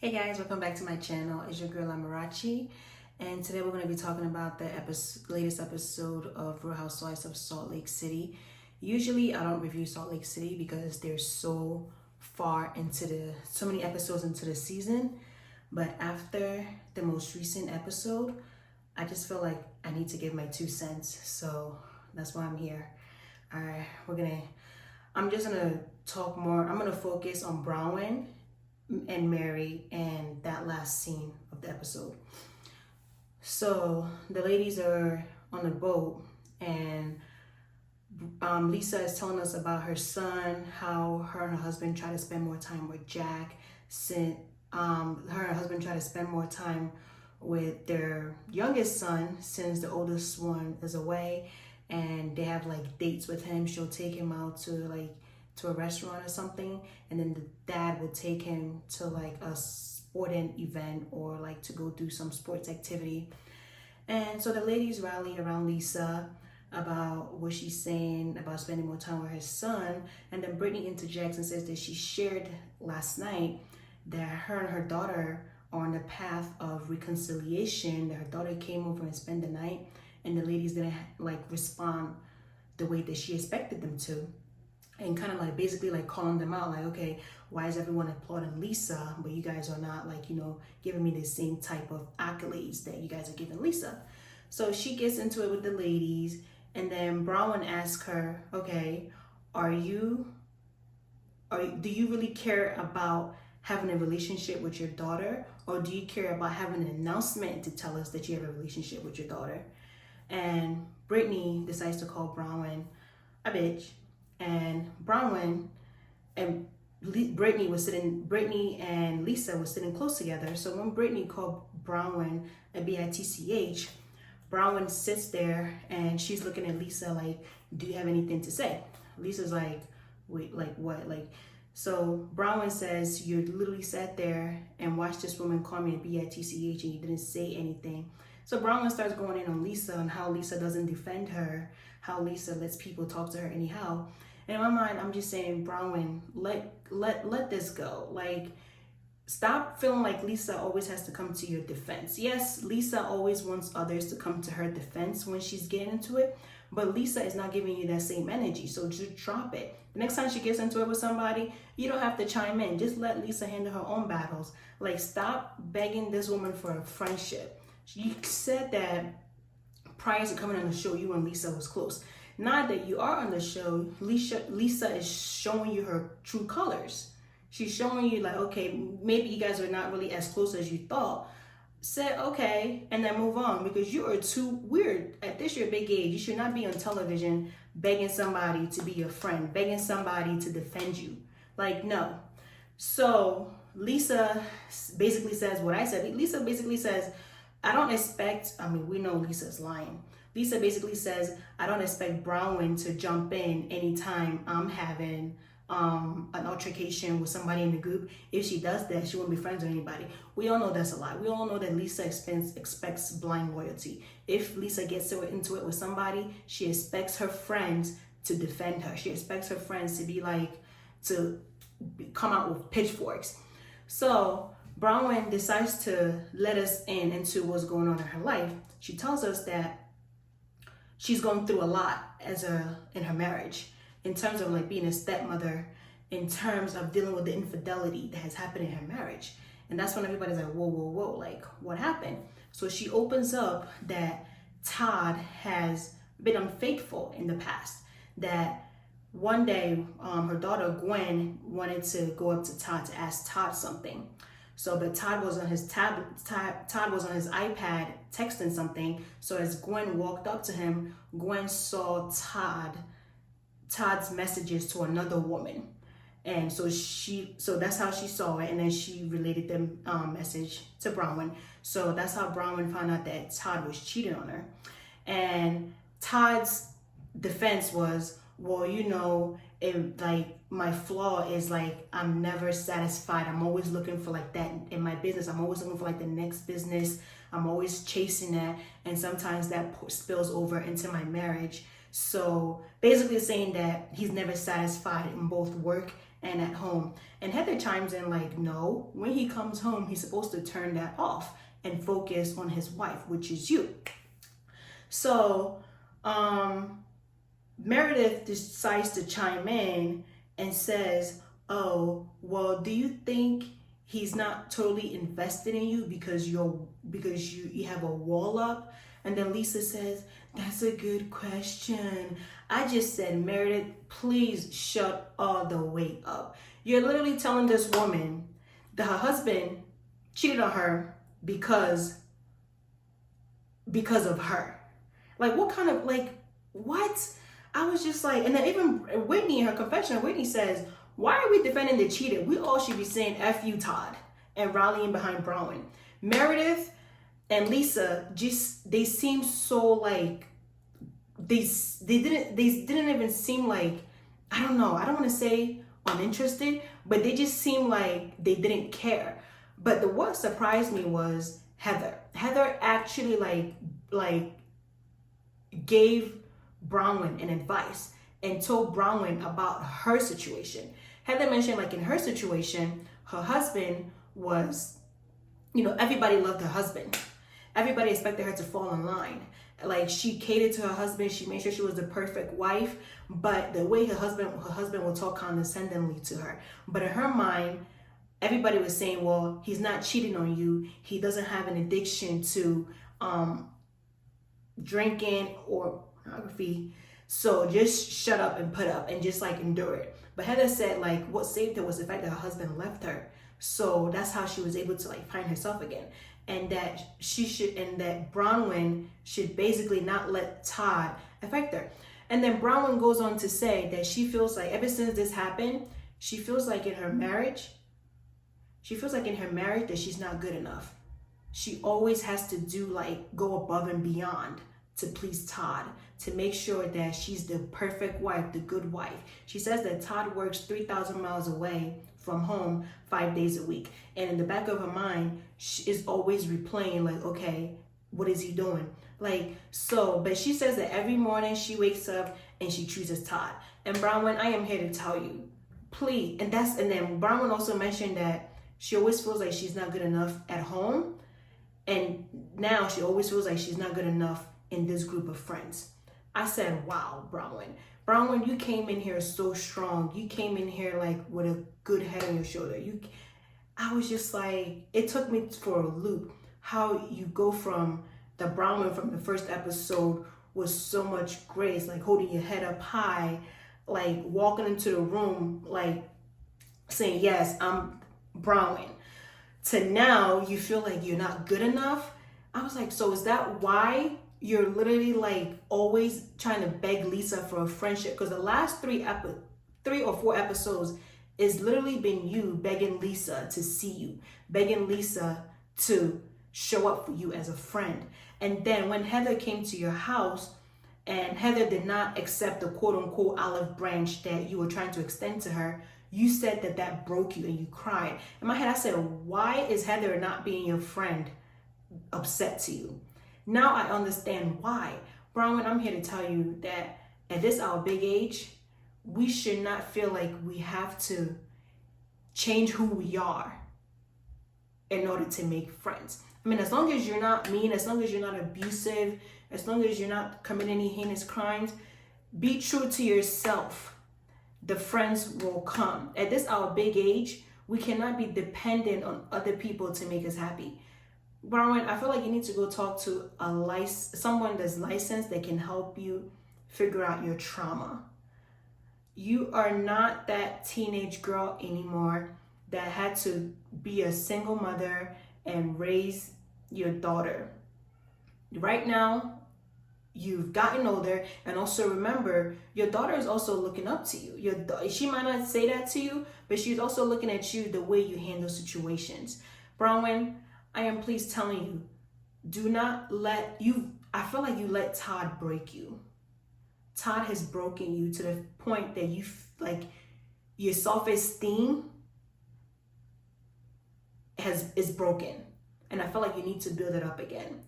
Hey guys, welcome back to my channel. It's your girl Amarachi, and today we're going to be talking about the latest episode of Real Housewives of Salt Lake City. Usually I don't review Salt Lake City because they're so so many episodes into the season, but after the most recent episode, I just feel like I need to give my 2 cents, so that's why I'm here. Alright, I'm just gonna talk more. I'm gonna focus on Bronwyn and Mary and that last scene of the episode. So the ladies are on the boat, and Lisa is telling us about her son, how her and her husband try to spend more time with Jack. Her and her husband try to spend more time with their youngest son since the oldest one is away, and they have like dates with him. She'll take him out to a restaurant or something, and then the dad will take him to like a sporting event or like to go do some sports activity. And so the ladies rally around Lisa about what she's saying about spending more time with her son, and then Brittany interjects and says that she shared last night that her and her daughter are on the path of reconciliation, that her daughter came over and spent the night, and the ladies didn't like respond the way that she expected them to, and kind of like basically like calling them out, like, okay, why is everyone applauding Lisa, but you guys are not like, giving me the same type of accolades that you guys are giving Lisa. So she gets into it with the ladies, and then Bronwyn asks her, okay, do you really care about having a relationship with your daughter, or do you care about having an announcement to tell us that you have a relationship with your daughter? And Brittany decides to call Bronwyn a bitch. And Bronwyn and Brittany and Lisa were sitting close together. So when Brittany called Bronwyn a bitch, Bronwyn sits there and she's looking at Lisa like, do you have anything to say? Lisa's like, wait, like what? So Bronwyn says, you literally sat there and watched this woman call me a bitch and you didn't say anything. So Bronwyn starts going in on Lisa and how Lisa doesn't defend her, how Lisa lets people talk to her anyhow. And in my mind, I'm just saying, Bronwyn, let this go. Like, stop feeling like Lisa always has to come to your defense. Yes, Lisa always wants others to come to her defense when she's getting into it, but Lisa is not giving you that same energy, so just drop it. The next time she gets into it with somebody, you don't have to chime in. Just let Lisa handle her own battles. Like, stop begging this woman for a friendship. You said that prior to coming on the show, you and Lisa was close. Now that you are on the show, Lisa is showing you her true colors. She's showing you like, okay, maybe you guys are not really as close as you thought. Say okay, and then move on, because you are too weird. At this your big age, you should not be on television begging somebody to be your friend, begging somebody to defend you. Like, no. So Lisa basically says what I said. Lisa basically says, we know Lisa's lying. Lisa basically says, I don't expect Bronwyn to jump in anytime I'm having an altercation with somebody in the group. If she does that, she won't be friends with anybody. We all know that's a lie. We all know that Lisa expects blind loyalty. If Lisa gets into it with somebody, she expects her friends to defend her. She expects her friends to come out with pitchforks. So Bronwyn decides to let us into what's going on in her life. She tells us that she's going through a lot in her marriage, in terms of like being a stepmother, in terms of dealing with the infidelity that has happened in her marriage. And that's when everybody's like, whoa, like what happened? So she opens up that Todd has been unfaithful in the past, that one day her daughter Gwen wanted to go up to Todd to ask Todd something. So, but Todd was on his tablet, Todd was on his iPad texting something. So as Gwen walked up to him, Gwen saw Todd's messages to another woman. And so that's how she saw it. And then she related the message to Bronwyn. So that's how Bronwyn found out that Todd was cheating on her. And Todd's defense was, well, my flaw is like, I'm never satisfied. I'm always looking for like that in my business. I'm always looking for like the next business. I'm always chasing that. And sometimes that spills over into my marriage. So basically saying that he's never satisfied in both work and at home. And Heather chimes in like, no, when he comes home, he's supposed to turn that off and focus on his wife, which is you. So Meredith decides to chime in and says, oh, well, do you think he's not totally invested in you because you have a wall up? And then Lisa says, that's a good question. I just said, Meredith, please shut all the way up. You're literally telling this woman that her husband cheated on her because of her. Like, what kind of, like, what? I was just like, and then even Whitney in her confession, Whitney says, why are we defending the cheater? We all should be saying F you, Todd, and rallying behind Bronwyn. Meredith and Lisa, just, they seem so like, they didn't even seem like, I don't know, I don't want to say uninterested, but they just seemed like they didn't care. But what surprised me was Heather. Heather actually like gave Bronwyn an advice and told Bronwyn about her situation. Heather mentioned like in her situation, her husband was, everybody loved her husband. Everybody expected her to fall in line. Like, she catered to her husband. She made sure she was the perfect wife. But the way her husband would talk condescendingly to her. But in her mind, everybody was saying, well, he's not cheating on you. He doesn't have an addiction to drinking or pornography. So just shut up and put up and just like endure it. But Heather said like what saved her was the fact that her husband left her. So that's how she was able to like find herself again. And that that Bronwyn should basically not let Todd affect her. And then Bronwyn goes on to say that she feels like ever since this happened, she feels like in her marriage that she's not good enough. She always has to go above and beyond to please Todd, to make sure that she's the perfect wife, the good wife. She says that Todd works 3,000 miles away from home 5 days a week. And in the back of her mind, she is always replaying like, okay, what is he doing? But she says that every morning she wakes up and she chooses Todd. And Bronwyn, I am here to tell you, please. And then Bronwyn also mentioned that she always feels like she's not good enough at home. And now she always feels like she's not good enough in this group of friends. I said, wow, Bronwyn. Bronwyn, you came in here so strong. You came in here like with a good head on your shoulder. I was just like, it took me for a loop. How you go from the Bronwyn from the first episode with so much grace, like holding your head up high, like walking into the room, like saying, yes, I'm Bronwyn, to now you feel like you're not good enough. I was like, so is that why you're literally like always trying to beg Lisa for a friendship? Because the last 3 or 4 episodes is literally been you begging Lisa to see you, begging Lisa to show up for you as a friend. And then when Heather came to your house and Heather did not accept the quote unquote olive branch that you were trying to extend to her, you said that broke you and you cried. In my head, I said, why is Heather not being your friend upset to you? Now I understand why. Bronwyn, I'm here to tell you that at this our big age, we should not feel like we have to change who we are in order to make friends. I mean, as long as you're not mean, as long as you're not abusive, as long as you're not committing any heinous crimes, be true to yourself. The friends will come. At this our big age, we cannot be dependent on other people to make us happy. Bronwyn, I feel like you need to go talk to someone that's licensed that can help you figure out your trauma. You are not that teenage girl anymore that had to be a single mother and raise your daughter. Right now, you've gotten older, and also remember, your daughter is also looking up to you. She might not say that to you, but she's also looking at you the way you handle situations. Bronwyn, I am please telling you, do not I feel like you let Todd break you. Todd has broken you to the point that your self-esteem is broken. And I feel like you need to build it up again.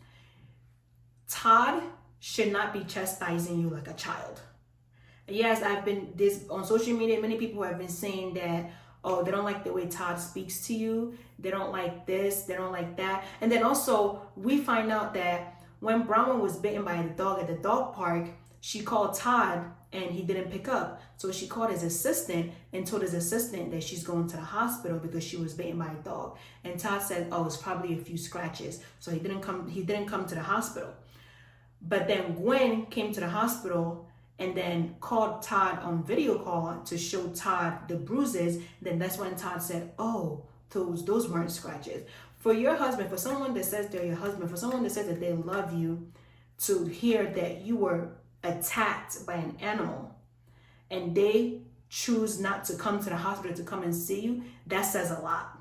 Todd should not be chastising you like a child. Yes, I've been this on social media. Many people have been saying that, oh, they don't like the way Todd speaks to you. They don't like this. They don't like that. And then also, we find out that when Bronwyn was bitten by the dog at the dog park, she called Todd and he didn't pick up. So she called his assistant and told his assistant that she's going to the hospital because she was bitten by a dog. And Todd said, oh, it's probably a few scratches. So he didn't come to the hospital. But then Gwen came to the hospital and then called Todd on video call to show Todd the bruises. Then that's when Todd said, oh, those weren't scratches. For your husband, for someone that says they're your husband, for someone that says that they love you, to hear that you were attacked by an animal and they choose not to come to the hospital to come and see you, that says a lot.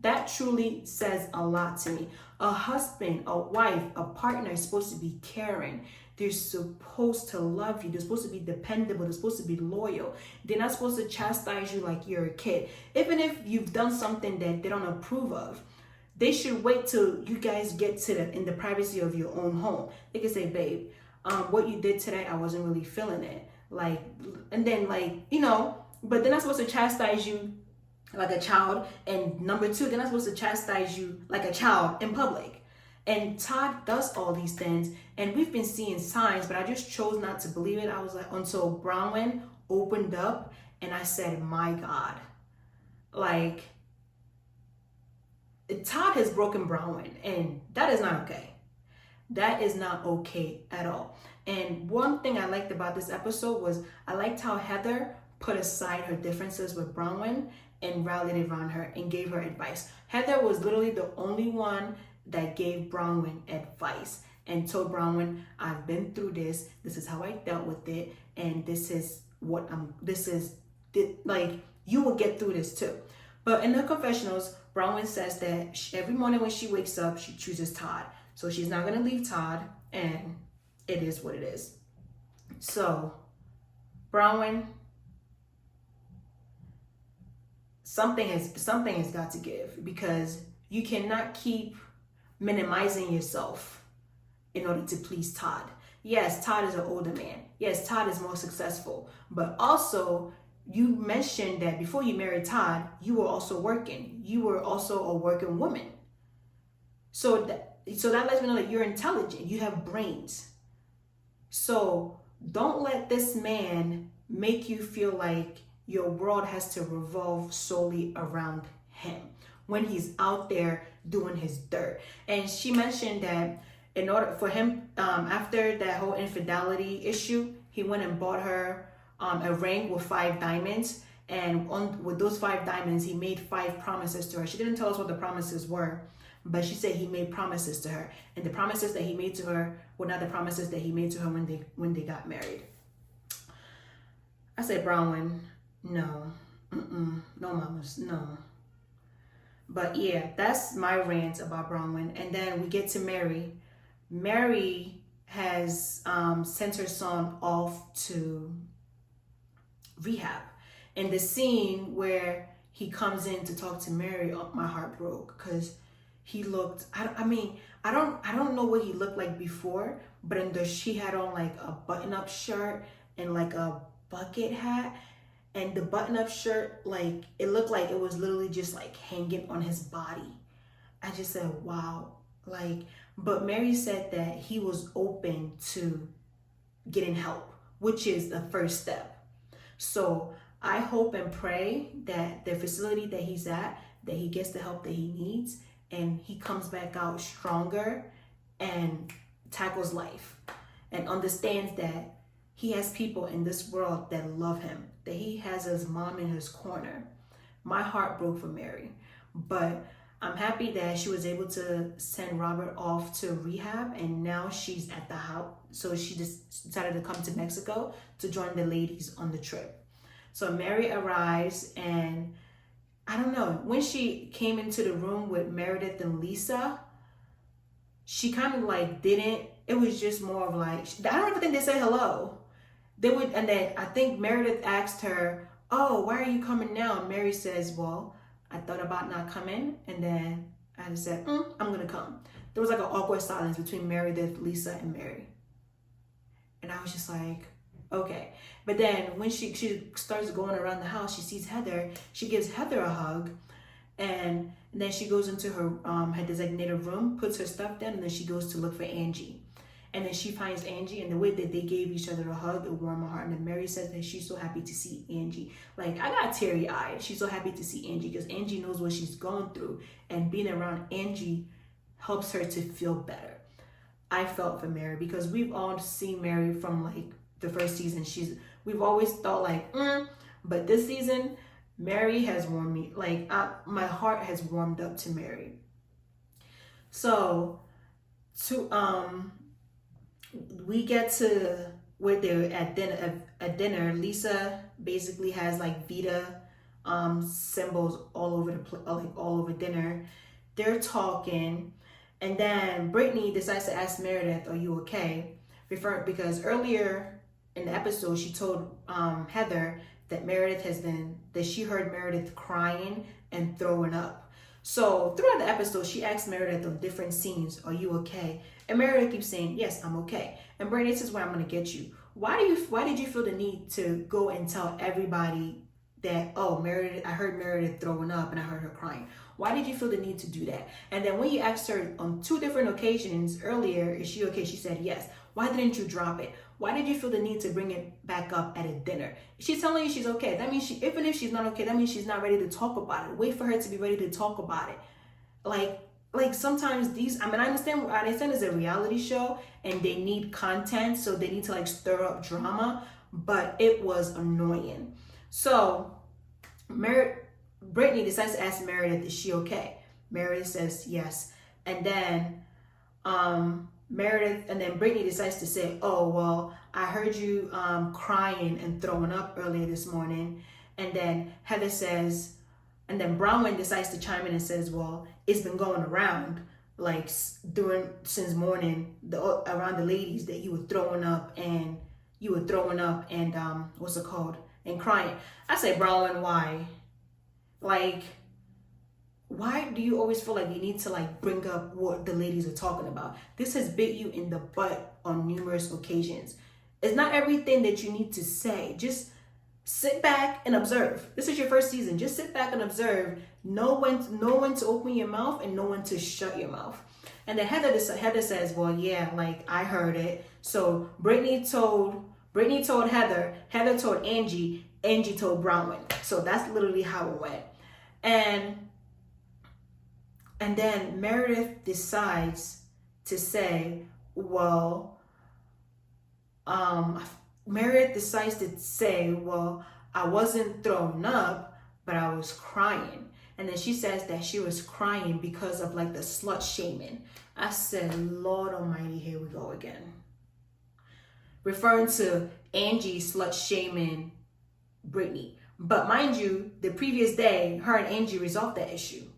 That truly says a lot to me. A husband, a wife, a partner is supposed to be caring. They're supposed to love you. They're supposed to be dependable. They're supposed to be loyal. They're not supposed to chastise you like you're a kid. Even if you've done something that they don't approve of, they should wait till you guys get to in the privacy of your own home. They can say, babe, what you did today, I wasn't really feeling it. Like, and then but they're not supposed to chastise you like a child. And number two, they're not supposed to chastise you like a child in public. And Todd does all these things, and we've been seeing signs, but I just chose not to believe it. I was like, until Bronwyn opened up, and I said, my God, like, Todd has broken Bronwyn, and that is not okay. That is not okay at all. And one thing I liked about this episode was I liked how Heather put aside her differences with Bronwyn and rallied around her and gave her advice. Heather was literally the only one that gave Bronwyn advice and told Bronwyn, I've been through this. This is how I dealt with it. And this is you will get through this too. But in her confessionals, Bronwyn says that every morning when she wakes up, she chooses Todd. So she's not going to leave Todd, and it is what it is. So, Bronwyn, something has got to give, because you cannot keep minimizing yourself in order to please Todd. Yes, Todd is an older man. Yes, Todd is more successful. But also, you mentioned that before you married Todd, you were also working. You were also a working woman. So that lets me know that you're intelligent. You have brains. So don't let this man make you feel like your world has to revolve solely around him when he's out there doing his dirt. And she mentioned that in order for him, after that whole infidelity issue, he went and bought her a ring with 5 diamonds. And with those 5 diamonds, he made 5 promises to her. She didn't tell us what the promises were, but she said he made promises to her. And the promises that he made to her were not the promises that he made to her when they got married. I said, Bronwyn, no. No, mamas, no. But yeah, that's my rant about Bronwyn. And then we get to Mary. Mary has sent her son off to rehab. And the scene where he comes in to talk to Mary, my heart broke, because he looked, I don't know what he looked like before, but she had on like a button-up shirt and like a bucket hat. And the button-up shirt, like, it looked like it was literally just like hanging on his body. I just said, wow. Like, but Mary said that he was open to getting help, which is the first step. So I hope and pray that the facility that he's at, that he gets the help that he needs, and he comes back out stronger and tackles life and understands that he has people in this world that love him, that he has his mom in his corner. My heart broke for Mary, but I'm happy that she was able to send Robert off to rehab, and now she's at the house. So she just decided to come to Mexico to join the ladies on the trip. So Mary arrives, and I don't know, when she came into the room with Meredith and Lisa, she kind of like it was just more of like, I don't even think they said hello. And then I think Meredith asked her, oh, why are you coming now? And Mary says, well, I thought about not coming. And then I just said, I'm going to come. There was like an awkward silence between Meredith, Lisa, and Mary. And I was just like, Okay. But then when she starts going around the house, she sees Heather. She gives Heather a hug, and then she goes into her designated room, puts her stuff down, and then she goes to look for Angie. And then she finds Angie, and the way that they gave each other a hug, it warmed my heart. And then Mary says that she's so happy to see Angie. Like, I got teary-eyed. She's so happy to see Angie because Angie knows what she's going through. And being around Angie helps her to feel better. I felt for Mary because we've all seen Mary from, like, the first season. We've always thought, like, but this season, Mary has warmed me. Like, my heart has warmed up to Mary. So, we get to where they're at dinner. Lisa basically has like Vita symbols all over all over dinner. They're talking, and then Brittany decides to ask Meredith, "Are you okay?" Because earlier in the episode, she told Heather that she heard Meredith crying and throwing up. So throughout the episode, she asks Meredith on different scenes, "Are you okay?" And Meredith keeps saying, "Yes, I'm okay." And Brittany, this is where I'm gonna get you. Why did you feel the need to go and tell everybody that, "Oh, Meredith, I heard Meredith throwing up and I heard her crying"? Why did you feel the need to do that? And then when you asked her on 2 different occasions earlier, "Is she okay?" she said yes. Why didn't you drop it? Why did you feel the need to bring it back up at a dinner? She's telling you she's okay. That means even if she's not okay, that means she's not ready to talk about it. Wait for her to be ready to talk about it. Like sometimes I understand it's a reality show and they need content, so they need to like stir up drama, but it was annoying. So Brittany decides to ask Meredith, "Is she okay?" Meredith says yes. And then Brittany decides to say, "Oh, well, I heard you crying and throwing up earlier this morning." And then Heather says, and then Bronwyn decides to chime in and says, "Well, it's been going around like since morning around the ladies that you were throwing up and what's it called, and crying." I say, Bronwyn, why? Like, why do you always feel like you need to like bring up what the ladies are talking about? This has bit you in the butt on numerous occasions. It's not everything that you need to say. Just sit back and observe. This is your first season. Just sit back and observe. Know when to open your mouth and know when to shut your mouth. And then Heather says, "Well, yeah, like I heard it." So Brittany told Heather. Heather told Angie. Angie told Bronwyn. So that's literally how it went. And then Meredith decides to say, "Well, I wasn't thrown up, but I was crying." And then she says that she was crying because of like the slut shaming. I said, Lord Almighty, here we go again. Referring to Angie slut shaming Brittany. But mind you, the previous day, her and Angie resolved that issue.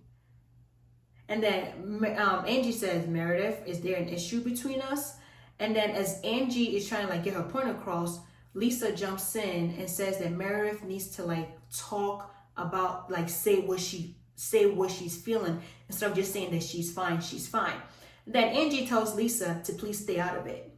And then Angie says, "Meredith, is there an issue between us?" And then as Angie is trying to like get her point across, Lisa jumps in and says that Meredith needs to like talk about, like say what she's feeling instead of just saying that she's fine. Then Angie tells Lisa to please stay out of it.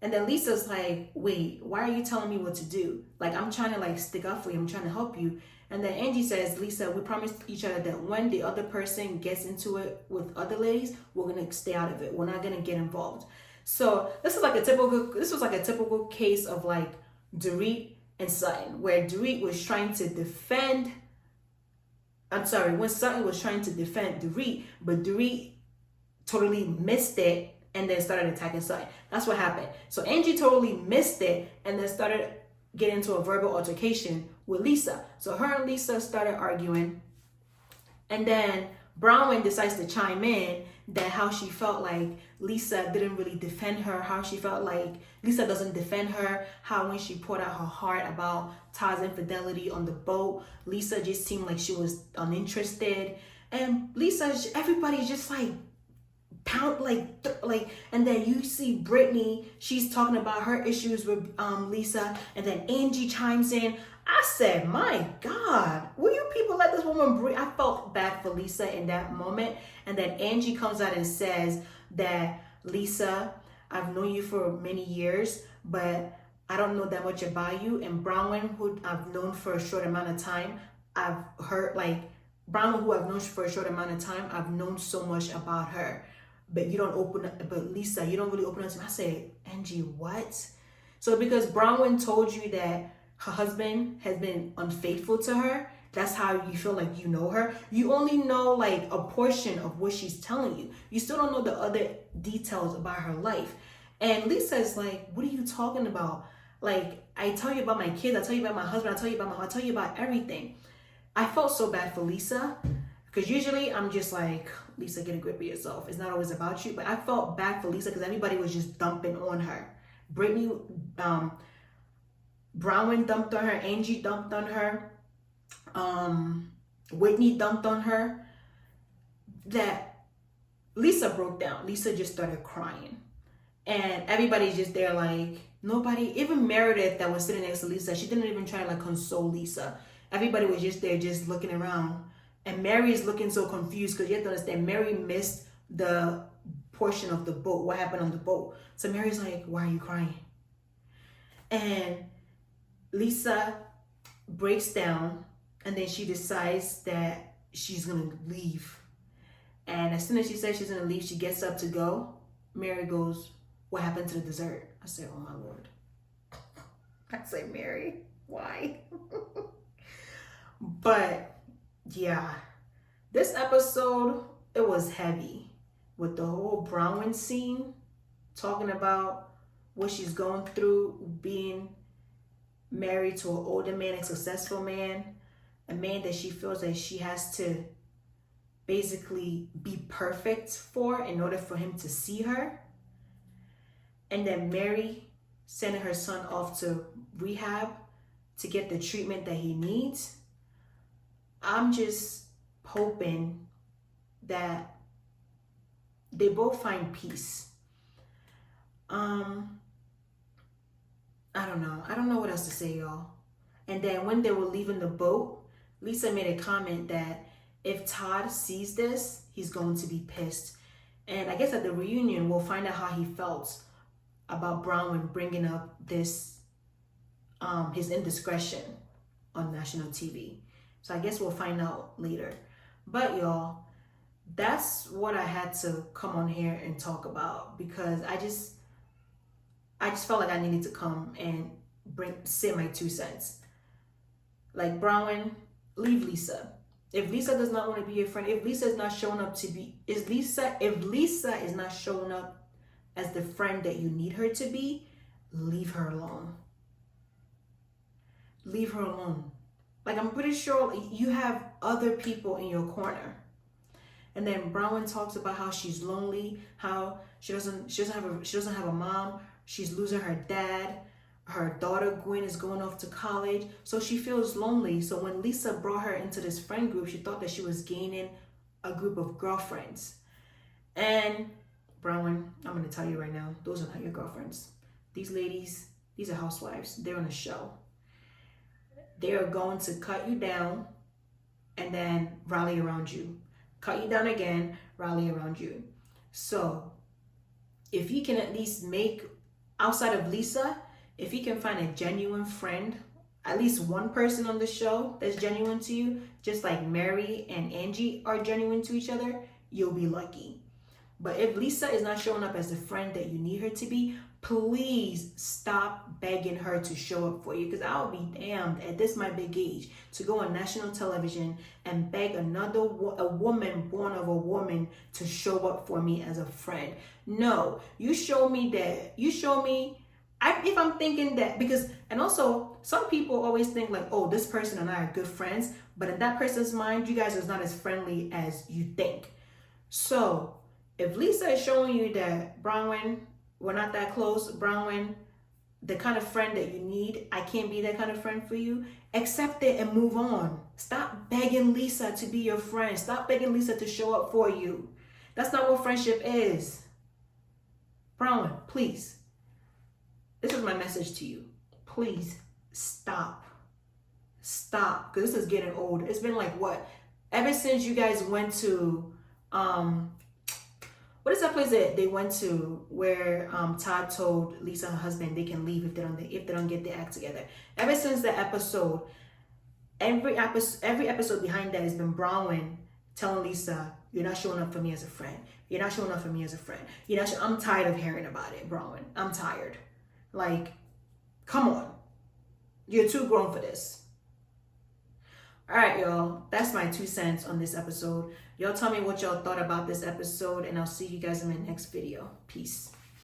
And then Lisa's like, "Wait, why are you telling me what to do? Like, I'm trying to like stick up for you. I'm trying to help you." And then Angie says, "Lisa, we promised each other that when the other person gets into it with other ladies, we're gonna stay out of it. We're not gonna get involved." So this was like a typical case of like Dorit and Sutton, where Dorit was trying to defend. When Sutton was trying to defend Dorit, but Dorit totally missed it and then started attacking Sutton. That's what happened. So Angie totally missed it and then started getting into a verbal altercation with Lisa. So her and Lisa started arguing. And then Bronwyn decides to chime in that how she felt like Lisa didn't really defend her, how she felt like Lisa doesn't defend her, how when she poured out her heart about Todd's infidelity on the boat, Lisa just seemed like she was uninterested. And everybody's just like, and then you see Brittany, she's talking about her issues with Lisa, and then Angie chimes in. I said, my God, will you people let this woman breathe? I felt bad for Lisa in that moment. And then Angie comes out and says that, "Lisa, I've known you for many years, but I don't know that much about you. And Bronwyn, who I've known for a short amount of time, I've heard like Bronwyn, who I've known for a short amount of time, I've known so much about her. But you don't open up, but Lisa, you don't really open up to me. I say, Angie, what? So because Bronwyn told you that her husband has been unfaithful to her, that's how you feel like you know her. You only know like a portion of what she's telling you. You still don't know the other details about her life. And Lisa is like, what are you talking about? Like, I tell you about my kids, I tell you about my husband, I tell you about everything. I felt so bad for Lisa because usually I'm just like, Lisa, get a grip of yourself. It's not always about you. But I felt bad for Lisa because everybody was just dumping on her. Brittany, Bronwyn dumped on her. Angie dumped on her. Whitney dumped on her. That Lisa broke down. Lisa just started crying. And everybody's just there like, nobody, even Meredith that was sitting next to Lisa, she didn't even try to like console Lisa. Everybody was just there just looking around. And Mary is looking so confused because you have to understand, Mary missed the portion of the boat, what happened on the boat. So Mary's like, why are you crying? And Lisa breaks down and then she decides that she's going to leave. And as soon as she says she's going to leave, she gets up to go. Mary goes, what happened to the dessert? I said, oh my Lord. I say, Mary, why? But yeah, this episode, it was heavy with the whole Bronwyn scene, talking about what she's going through, being married to an older man, a successful man, a man that she feels that she has to basically be perfect for in order for him to see her. And then Mary sending her son off to rehab to get the treatment that he needs. I'm just hoping that they both find peace. I don't know. I don't know what else to say, y'all. And then when they were leaving the boat, Lisa made a comment that if Todd sees this, he's going to be pissed. And I guess at the reunion, we'll find out how he felt about Bronwyn bringing up this, his indiscretion on national TV. So I guess we'll find out later. But y'all, that's what I had to come on here and talk about because I just felt like I needed to come and say my 2 cents. Like, Bronwyn, leave Lisa. If Lisa does not want to be your friend, if Lisa is not showing up if Lisa is not showing up as the friend that you need her to be, leave her alone. Leave her alone. Like, I'm pretty sure you have other people in your corner. And then Bronwyn talks about how she's lonely, how she doesn't have a mom, she's losing her dad, her daughter Gwen is going off to college, so she feels lonely. So when Lisa brought her into this friend group, she thought that she was gaining a group of girlfriends. And Bronwyn, I'm going to tell you right now, those are not your girlfriends. These ladies, these are housewives. They're on a show. They are going to cut you down and then rally around you. Cut you down again, rally around you. So if you can at least make, outside of Lisa, if you can find a genuine friend, at least one person on the show that's genuine to you, just like Mary and Angie are genuine to each other, you'll be lucky. But if Lisa is not showing up as the friend that you need her to be, please stop begging her to show up for you, because I'll be damned at this my big age to go on national television and beg a woman born of a woman to show up for me as a friend. No, you show me that. You show me. If I'm thinking that, because, and also some people always think like, oh, this person and I are good friends, but in that person's mind, you guys are not as friendly as you think. So if Lisa is showing you that, Bronwyn, we're not that close, Bronwyn, the kind of friend that you need, I can't be that kind of friend for you, accept it and move on. Stop begging Lisa to be your friend. Stop begging Lisa to show up for you. That's not what friendship is. Bronwyn, please. This is my message to you. Please stop. Stop. Because this is getting old. It's been like what? Ever since you guys went to, what is that place that they went to where Todd told Lisa, her husband, they can leave if they don't get their act together. Ever since that episode, every episode behind that has been Bronwyn telling Lisa, "You're not showing up for me as a friend. You're not showing up for me as a friend. You're not. I'm tired of hearing about it, Bronwyn. I'm tired. Like, come on, you're too grown for this." All right, y'all. That's my 2 cents on this episode. Y'all tell me what y'all thought about this episode, and I'll see you guys in my next video. Peace.